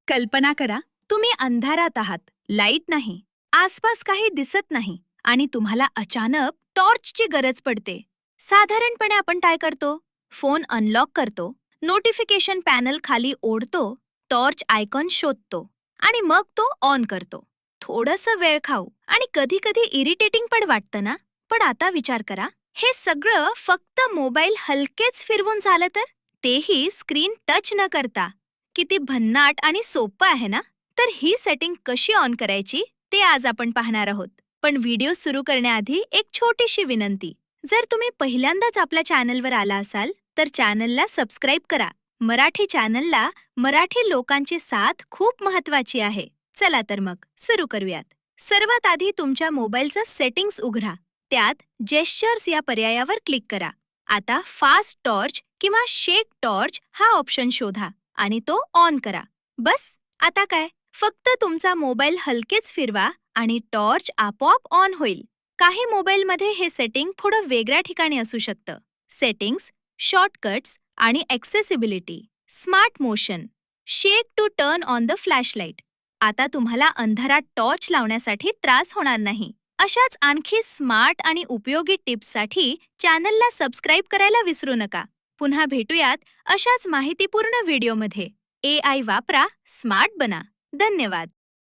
कल्पना करा, तुम्ही अंधारात आहात, लाईट नाही, आसपास काही दिसत नाही आणि तुम्हाला अचानक टॉर्चची गरज पडते. साधारणपणे आपण काय करतो? फोन अनलॉक करतो, नोटिफिकेशन पॅनल खाली ओढतो, टॉर्च आयकॉन शोधतो आणि मग तो ऑन करतो. थोडंसं वेळ खाऊ आणि कधी कधी इरिटेटिंग पण वाटतं ना. पण आता विचार करा, हे सगळं फक्त मोबाईल हलकेच फिरवून झालं तर, तेही स्क्रीन टच न करता. किती भन्नाट आणि सोपं आहे ना. तर ही सेटिंग कशी ऑन करायची ते आज आपण पाहणार आहोत. पण व्हिडिओ सुरू करण्याआधी एक छोटीशी विनंती. जर तुम्ही पहिल्यांदाच आपल्या चॅनलवर आला असाल तर चॅनलला सबस्क्राईब करा. मराठी चॅनलला मराठी लोकांची साथ खूप महत्वाची आहे. चला तर मग सुरू करूयात. सर्वात आधी तुमच्या मोबाईलचं सेटिंग्स उघडा. त्यात जेस्चर्स या पर्यायावर क्लिक करा. आता फास्ट टॉर्च किंवा शेक टॉर्च हा ऑप्शन शोधा आणि तो ऑन करा. बस, आता काय, फक्त तुमचा मोबाईल हलकेच फिरवा आणि टॉर्च आपोआप ऑन होईल. काही मोबाईलमध्ये हे सेटिंग थोडं वेगळ्या ठिकाणी असू शकतं. सेटिंग्स, शॉर्टकट्स आणि accessibility, smart motion, shake to turn on the flashlight. आता तुम्हाला अंधारात टॉर्च लावण्यासाठी त्रास होणार नाही. अशाच आणखी स्मार्ट आणि उपयोगी टिप्ससाठी चॅनलला सबस्क्राईब करायला विसरू नका. पुन्हा भेटूयात अशाच माहितीपूर्ण व्हिडिओमध्ये. AI वापरा, स्मार्ट बना. धन्यवाद.